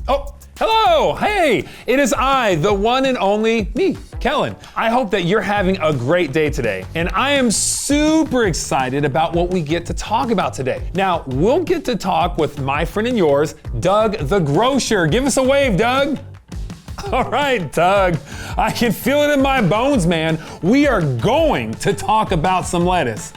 Oh, hello, hey, it is I, the one and only me, Kellen. I hope that you're having a great day today, and I am super excited about what we get to talk about today. Now, we'll get to talk with my friend and yours, Doug the Grocer. Give us a wave, Doug. All right, Doug, I can feel it in my bones, man. We are going to talk about some lettuce.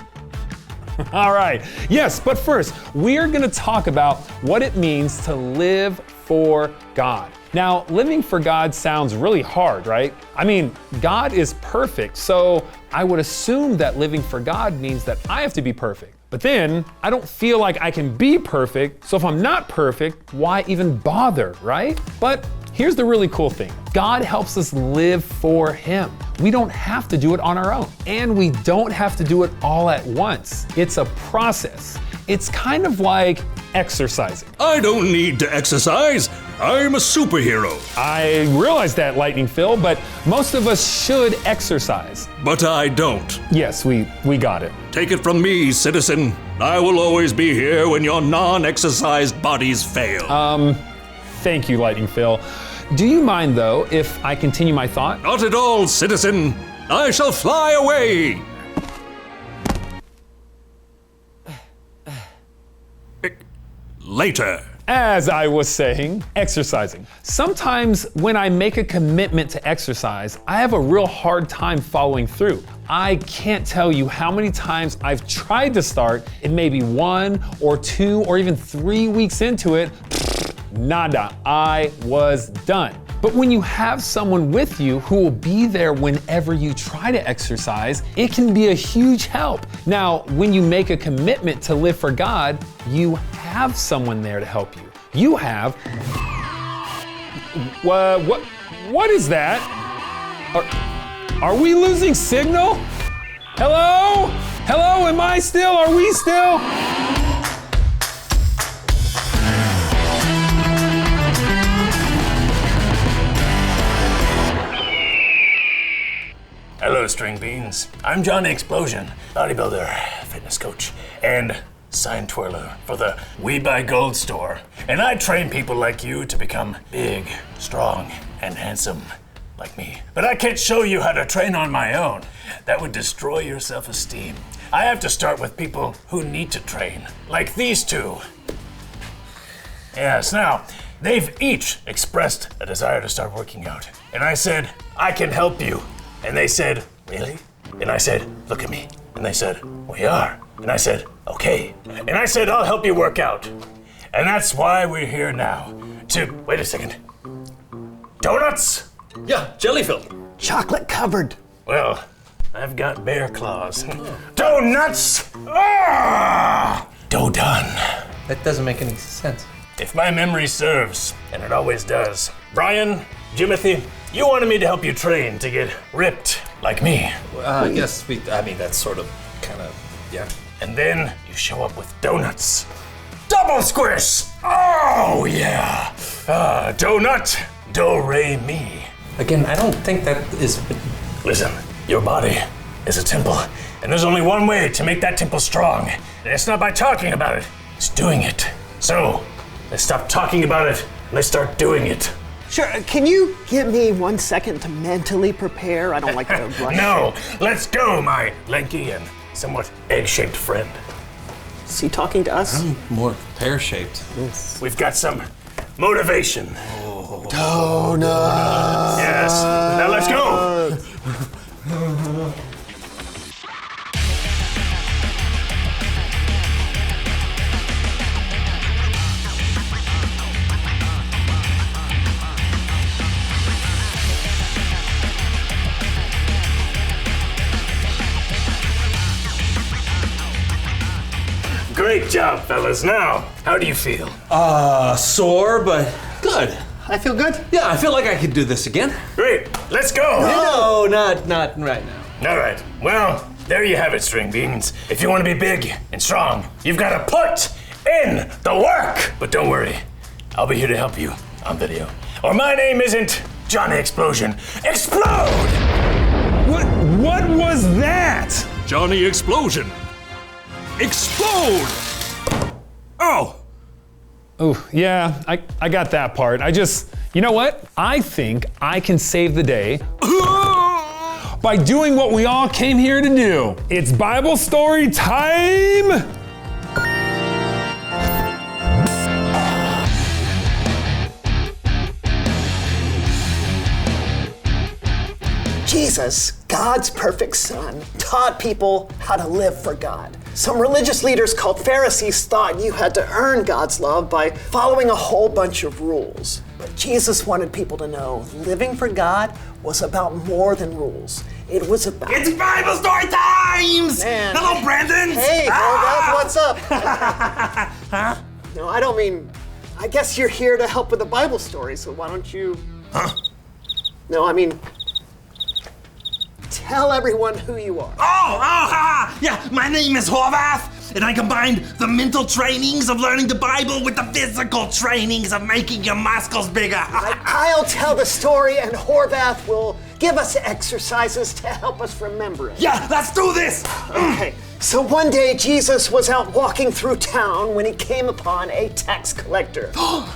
All right, yes, but first, we are gonna talk about what it means to live for God. Now, living for God sounds really hard, right? I mean, God is perfect, so I would assume that living for God means that I have to be perfect. But then, I don't feel like I can be perfect, so if I'm not perfect, why even bother, right? But here's the really cool thing. God helps us live for Him. We don't have to do it on our own. And we don't have to do it all at once. It's a process. It's kind of like exercising. I don't need to exercise. I'm a superhero. I realize that, Lightning Phil, but most of us should exercise. But I don't. Yes, we got it. Take it from me, citizen. I will always be here when your non-exercised bodies fail. Thank you, Lightning Phil. Do you mind, though, if I continue my thought? Not at all, citizen. I shall fly away. Later. As I was saying, exercising. Sometimes when I make a commitment to exercise, I have a real hard time following through. I can't tell you how many times I've tried to start, and maybe 1 or 2 or even 3 weeks into it, nada, I was done. But when you have someone with you who will be there whenever you try to exercise, it can be a huge help. Now, when you make a commitment to live for God, you have someone there to help you. You have, what is that? Are we losing signal? Hello? Hello, are we still? Hello, string beans. I'm Johnny Explosion, bodybuilder, fitness coach, and sign twirler for the We Buy Gold store. And I train people like you to become big, strong, and handsome like me. But I can't show you how to train on my own. That would destroy your self-esteem. I have to start with people who need to train, like these two. Yes, now, they've each expressed a desire to start working out. And I said, I can help you. And they said, really? And I said, look at me. And they said, we are. And I said, okay. And I said, I'll help you work out. And that's why we're here now. Wait a second. Donuts? Yeah, jelly-filled. Chocolate covered. Well, I've got bear claws. Donuts! Ah! Dough done. That doesn't make any sense. If my memory serves, and it always does, Brian, Jimothy, you wanted me to help you train to get ripped like me. I guess that's sort of, kind of, yeah. And then you show up with donuts. Double squish! Oh, yeah. Donut, do-re-mi. Again, I don't think that is... Listen, your body is a temple, and there's only one way to make that temple strong, and it's not by talking about it, it's doing it. So, let's stop talking about it, and let's start doing it. Sure, can you give me 1 second to mentally prepare? I don't like to rush. No, let's go, my lanky and somewhat egg-shaped friend. Is he talking to us? I'm more pear-shaped. Yes. We've got some motivation. Donuts. Yes, now let's go. Great job, fellas. Now, how do you feel? Sore, but good. I feel good. Yeah, I feel like I could do this again. Great, let's go. No, not right now. All right, well, there you have it, string beans. If you want to be big and strong, you've got to put in the work. But don't worry, I'll be here to help you on video. Or my name isn't Johnny Explosion. Explode! What was that? Oh, yeah, I got that part. You know what? I think I can save the day by doing what we all came here to do. It's Bible story time! Jesus, God's perfect son, taught people how to live for God. Some religious leaders called Pharisees thought you had to earn God's love by following a whole bunch of rules. But Jesus wanted people to know living for God was about more than rules. It was about... It's Bible story times! Man. Hello, Brandon! Hey, what's up? Huh? No, I don't mean... I guess you're here to help with the Bible story, so why don't you... Huh? No, I mean... Tell everyone who you are. Yeah, my name is Horvath, and I combined the mental trainings of learning the Bible with the physical trainings of making your muscles bigger. I'll tell the story, and Horvath will give us exercises to help us remember it. Yeah, let's do this! Okay, so one day Jesus was out walking through town when he came upon a tax collector.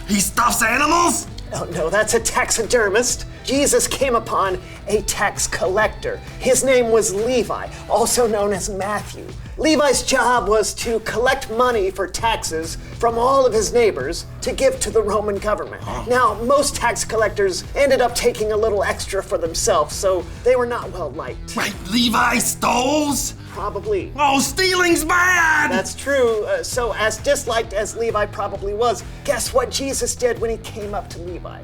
He stuffs animals? Oh, no, that's a taxidermist. Jesus came upon a tax collector. His name was Levi, also known as Matthew. Levi's job was to collect money for taxes from all of his neighbors to give to the Roman government. Now, most tax collectors ended up taking a little extra for themselves, so they were not well liked. Right, Levi stoles? Probably. Oh, stealing's bad! That's true. So as disliked as Levi probably was, guess what Jesus did when he came up to Levi?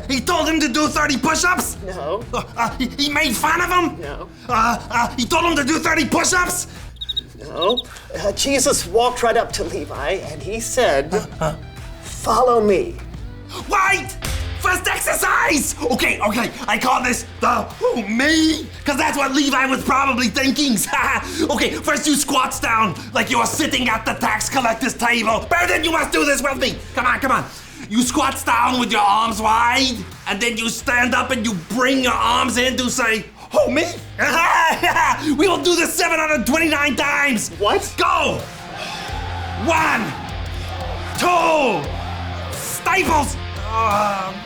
He told him to do 30 push-ups? No. He made fun of him? No. He told him to do 30 push-ups? No. Jesus walked right up to Levi and he said, follow me. Wait! First exercise! Okay, I call this me? Because that's what Levi was probably thinking. Okay, first you squats down like you are sitting at the tax collector's table. Brandon, you must do this with me. Come on. You squats down with your arms wide, and then you stand up and you bring your arms in to say, oh, me? We will do this 729 times. What? Go! 1, 2, staples.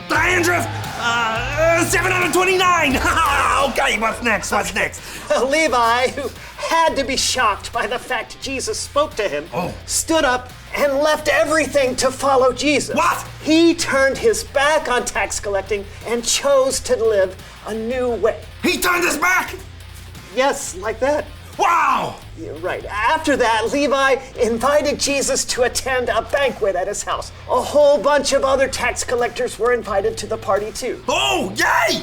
Dandruff, 729. Okay, what's next? Levi, who had to be shocked by the fact Jesus spoke to him, stood up and left everything to follow Jesus. What? He turned his back on tax collecting and chose to live a new way. He turned his back? Yes, like that. Wow! Yeah, right. After that, Levi invited Jesus to attend a banquet at his house. A whole bunch of other tax collectors were invited to the party too. Oh, yay!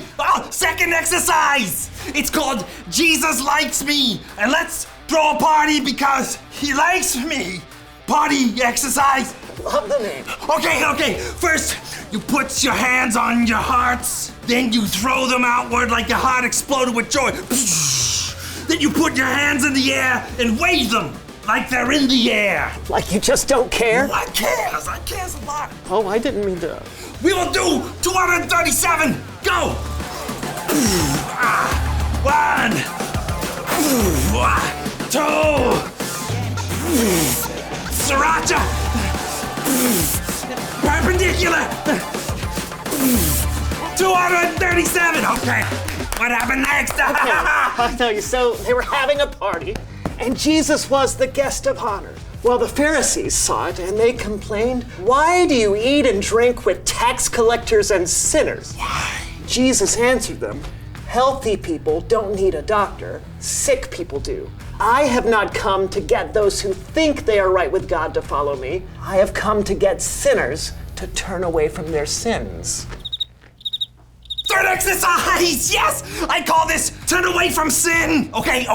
Second exercise! It's called Jesus Likes Me. And let's throw a party because he likes me. Party exercise. Love the name. Okay. First, you put your hands on your hearts. Then you throw them outward like your heart exploded with joy. Then you put your hands in the air and wave them like they're in the air. Like you just don't care? I cares a lot. Oh, I didn't mean to. We will do 237. Go. 1, 2, sriracha, perpendicular, 237. Okay. What happened next? I'll tell you. So they were having a party, and Jesus was the guest of honor. Well, the Pharisees saw it, and they complained, "Why do you eat and drink with tax collectors and sinners?" Why? Jesus answered them, "Healthy people don't need a doctor. Sick people do. I have not come to get those who think they are right with God to follow me. I have come to get sinners to turn away from their sins." Third exercise! Yes! I call this turn away from sin! Okay.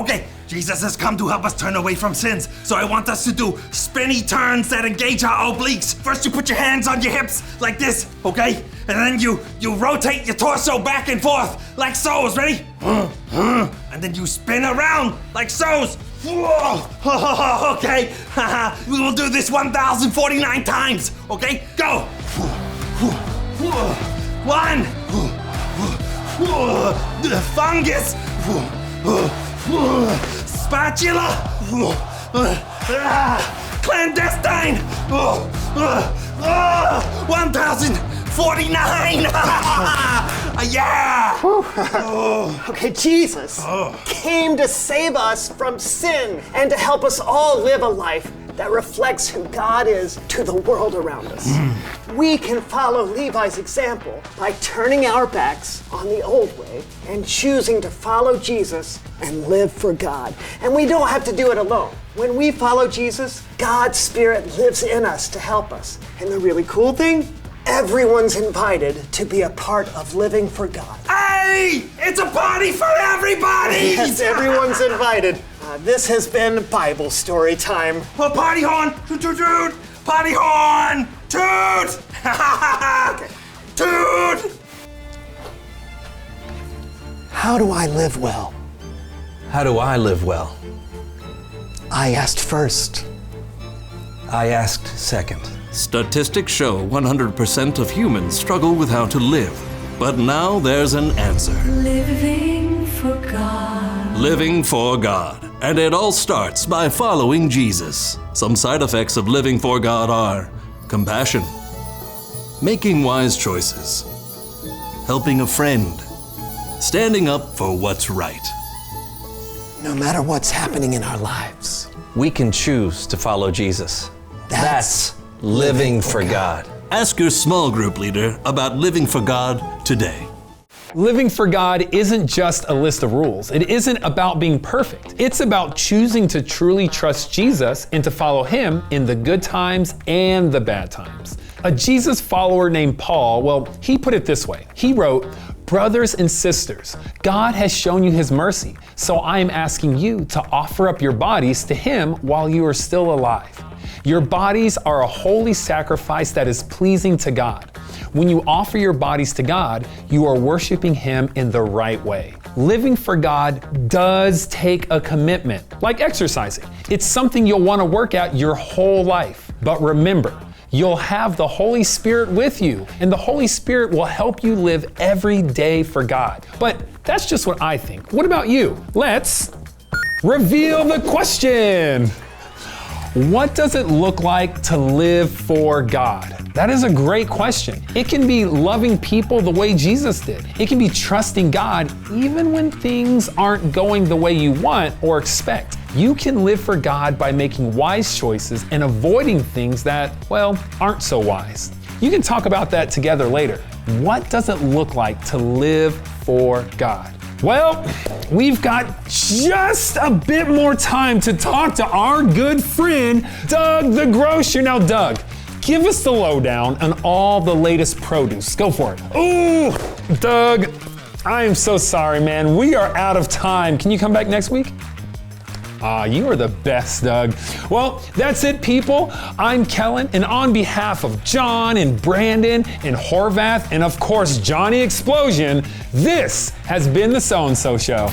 Jesus has come to help us turn away from sins. So I want us to do spinny turns that engage our obliques. First you put your hands on your hips like this, okay? And then you rotate your torso back and forth like so's. Ready? And then you spin around like so's. Whoa! Okay. We will do this 1,049 times. Okay? Go! 1. Fungus. Spatula. Clandestine. 1,049! Yeah! Okay, Jesus came to save us from sin and to help us all live a life that reflects who God is to the world around us. We can follow Levi's example by turning our backs on the old way and choosing to follow Jesus and live for God. And we don't have to do it alone. When we follow Jesus, God's Spirit lives in us to help us. And the really cool thing, everyone's invited to be a part of living for God. Hey! It's a party for everybody! Yes, everyone's invited. This has been Bible story time. Oh, party horn! Toot, toot, toot! Party horn! Toot! Toot! How do I live well? How do I live well? I asked first. I asked second. Statistics show 100% of humans struggle with how to live. But now there's an answer. Living for God. Living for God. And it all starts by following Jesus. Some side effects of living for God are compassion, making wise choices, helping a friend, standing up for what's right. No matter what's happening in our lives, We can choose to follow Jesus. That's living for God. Ask your small group leader about living for God today. Living for God isn't just a list of rules. It isn't about being perfect. It's about choosing to truly trust Jesus and to follow Him in the good times and the bad times. A Jesus follower named Paul, well, he put it this way. He wrote, "Brothers and sisters, God has shown you His mercy, so I am asking you to offer up your bodies to Him while you are still alive. Your bodies are a holy sacrifice that is pleasing to God. When you offer your bodies to God, you are worshiping Him in the right way." Living for God does take a commitment, like exercising. It's something you'll want to work out your whole life. But remember, you'll have the Holy Spirit with you, and the Holy Spirit will help you live every day for God. But that's just what I think. What about you? Let's reveal the question. What does it look like to live for God? That is a great question. It can be loving people the way Jesus did. It can be trusting God even when things aren't going the way you want or expect. You can live for God by making wise choices and avoiding things that, well, aren't so wise. You can talk about that together later. What does it look like to live for God? Well, we've got just a bit more time to talk to our good friend, Doug the Grocer. Now, Doug, give us the lowdown on all the latest produce. Go for it. Ooh, Doug, I am so sorry, man. We are out of time. Can you come back next week? You are the best, Doug. Well, that's it, people. I'm Kellen, and on behalf of John and Brandon and Horvath, and of course, Johnny Explosion, this has been the So-and-So Show.